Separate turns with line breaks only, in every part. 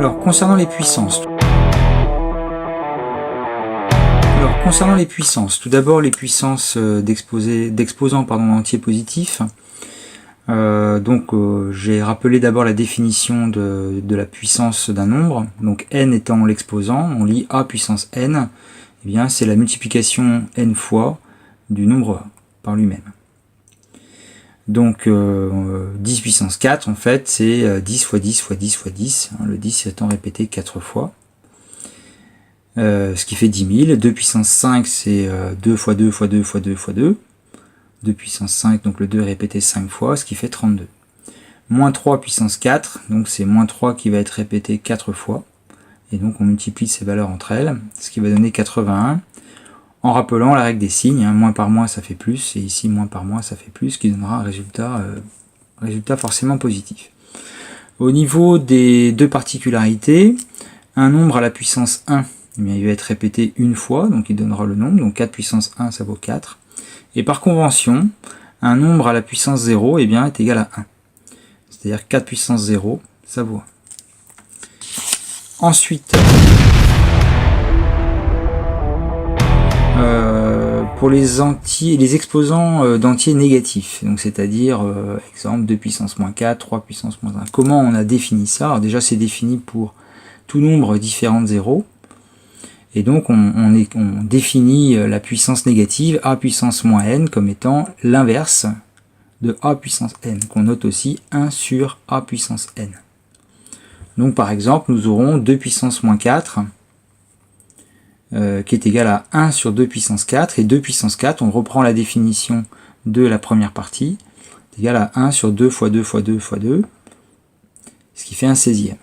Alors, concernant les puissances, tout d'abord les puissances d'exposants entiers positifs. J'ai rappelé d'abord la définition de la puissance d'un nombre. Donc n étant l'exposant, on lit a puissance n, eh bien c'est la multiplication n fois du nombre a par lui-même. Donc 10 puissance 4 en fait c'est 10 fois 10 fois 10 fois 10, hein, le 10 étant répété 4 fois. Ce qui fait 10 000, 2 puissance 5 c'est 2 fois 2 fois 2 fois 2 fois 2, 2 puissance 5, donc le 2 est répété 5 fois, ce qui fait 32. Moins 3 puissance 4, donc c'est moins 3 qui va être répété 4 fois, et donc on multiplie ces valeurs entre elles, ce qui va donner 81, en rappelant la règle des signes, hein, moins par moins ça fait plus, et ici moins par moins ça fait plus, ce qui donnera un résultat forcément positif. Au niveau des deux particularités, un nombre à la puissance 1, eh bien, il va être répété une fois, donc il donnera le nombre, donc 4 puissance 1 ça vaut 4. Et par convention, un nombre à la puissance 0 eh bien, est égal à 1. C'est-à-dire 4 puissance 0, ça vaut 1. Ensuite, pour les exposants d'entiers négatifs, donc c'est-à-dire, exemple, 2 puissance moins 4, 3 puissance moins 1. Comment on a défini ça? Alors déjà, c'est défini pour tout nombre différent de 0. Et donc on définit la puissance négative a puissance moins n comme étant l'inverse de a puissance n, qu'on note aussi 1 sur a puissance n. Donc par exemple nous aurons 2 puissance moins 4 qui est égal à 1 sur 2 puissance 4, et 2 puissance 4, on reprend la définition de la première partie, est égal à 1 sur 2 fois 2 fois 2 fois 2, ce qui fait un 16e.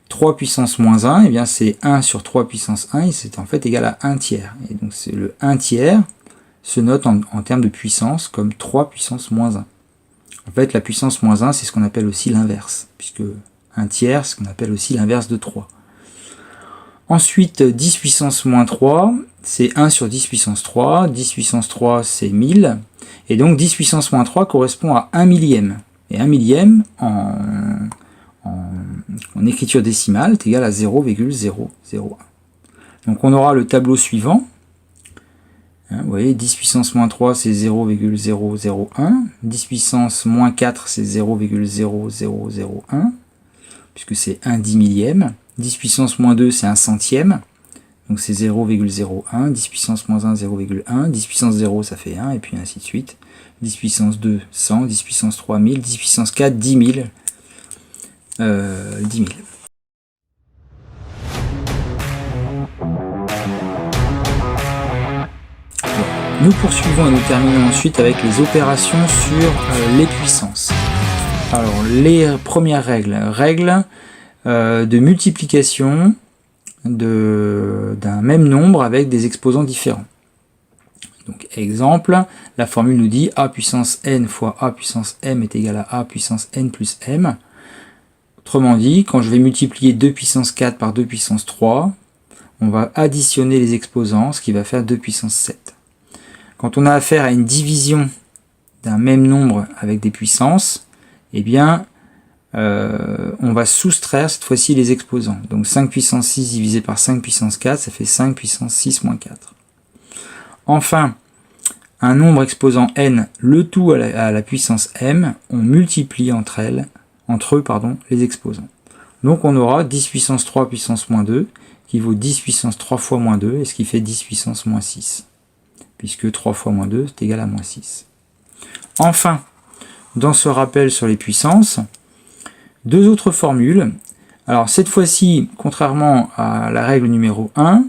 3 puissance moins 1, eh bien c'est 1 sur 3 puissance 1, et c'est en fait égal à 1 tiers. Et donc c'est le 1 tiers se note en termes de puissance comme 3 puissance moins 1. En fait la puissance moins 1 c'est ce qu'on appelle aussi l'inverse, puisque 1 tiers c'est ce qu'on appelle aussi l'inverse de 3. Ensuite 10 puissance moins 3, c'est 1 sur 10 puissance 3, 10 puissance 3 c'est 1000, et donc 10 puissance moins 3 correspond à 1 millième. Et 1 millième en écriture décimale est égal à 0,001. Donc on aura le tableau suivant. Hein, vous voyez, 10 puissance moins 3 c'est 0,001. 10 puissance moins 4 c'est 0,0001, puisque c'est 1 dix millième. 10 puissance moins 2 c'est 1 centième, donc c'est 0,01. 10 puissance moins 1 0,1. 10 puissance 0 ça fait 1, et puis ainsi de suite. 10 puissance 2 100. 10 puissance 3 1000. 10 puissance 4 10 000. 10 000. Nous poursuivons et nous terminons ensuite avec les opérations sur les puissances. Alors les premières règles de multiplication d'un même nombre avec des exposants différents. Donc exemple, la formule nous dit a puissance n fois a puissance m est égal à a puissance n plus m. Autrement dit, quand je vais multiplier 2 puissance 4 par 2 puissance 3, on va additionner les exposants, ce qui va faire 2 puissance 7. Quand on a affaire à une division d'un même nombre avec des puissances, eh bien, on va soustraire cette fois-ci les exposants. Donc 5 puissance 6 divisé par 5 puissance 4, ça fait 5 puissance 6 moins 4. Enfin, un nombre exposant n, le tout à la puissance m, on multiplie entre eux les exposants. Donc on aura 10 puissance 3 puissance moins 2, qui vaut 10 puissance 3 fois moins 2, et ce qui fait 10 puissance moins 6. Puisque 3 fois moins 2, c'est égal à moins 6. Enfin, dans ce rappel sur les puissances, deux autres formules. Alors cette fois-ci, contrairement à la règle numéro 1,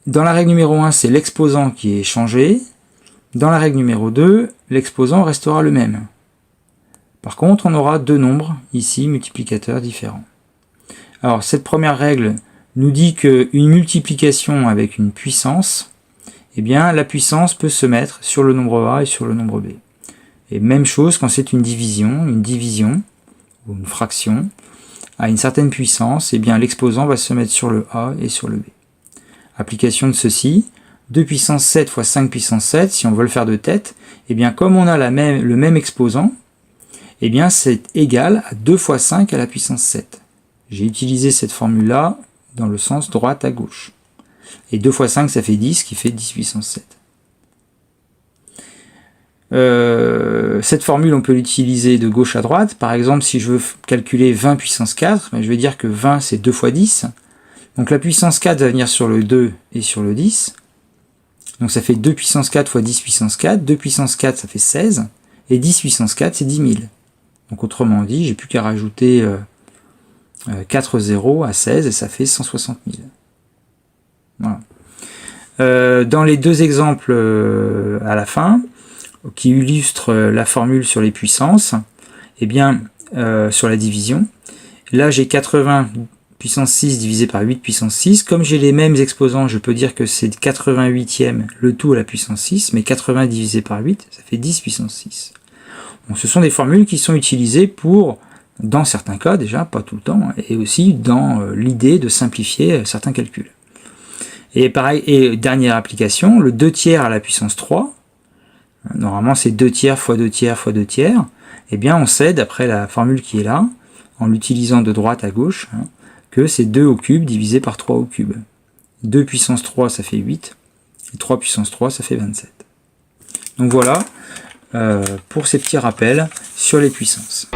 dans la règle numéro 1, c'est l'exposant qui est changé. Dans la règle numéro 2, l'exposant restera le même. Par contre, on aura deux nombres, ici, multiplicateurs différents. Alors, cette première règle nous dit qu'une multiplication avec une puissance, eh bien, la puissance peut se mettre sur le nombre A et sur le nombre B. Et même chose quand c'est une division, ou une fraction, à une certaine puissance, eh bien, l'exposant va se mettre sur le A et sur le B. Application de ceci, 2 puissance 7 fois 5 puissance 7, si on veut le faire de tête, eh bien, comme on a le même exposant, eh bien, c'est égal à 2 fois 5 à la puissance 7. j'ai utilisé cette formule-là dans le sens droite à gauche. Et 2 fois 5, ça fait 10, qui fait 10 puissance 7. Cette formule, on peut l'utiliser de gauche à droite. Par exemple, si je veux calculer 20 puissance 4, je vais dire que 20, c'est 2 fois 10. Donc la puissance 4 va venir sur le 2 et sur le 10. Donc ça fait 2 puissance 4 fois 10 puissance 4. 2 puissance 4, ça fait 16. Et 10 puissance 4, c'est 10 000. Donc autrement dit, j'ai plus qu'à rajouter 4 zéros à 16 et ça fait 160 000. Voilà. Dans les deux exemples à la fin, qui illustrent la formule sur les puissances, eh bien, sur la division, là j'ai 80 puissance 6 divisé par 8 puissance 6. Comme j'ai les mêmes exposants, je peux dire que c'est 88e le tout à la puissance 6, mais 80 divisé par 8, ça fait 10 puissance 6. Bon, ce sont des formules qui sont utilisées pour, dans certains cas déjà, pas tout le temps, et aussi dans l'idée de simplifier certains calculs. Et pareil, et dernière application, le 2 tiers à la puissance 3, normalement c'est 2 tiers fois 2 tiers fois 2 tiers, eh bien on sait, d'après la formule qui est là, en l'utilisant de droite à gauche, que c'est 2 au cube divisé par 3 au cube. 2 puissance 3, ça fait 8, et 3 puissance 3, ça fait 27. Donc voilà, pour ces petits rappels sur les puissances.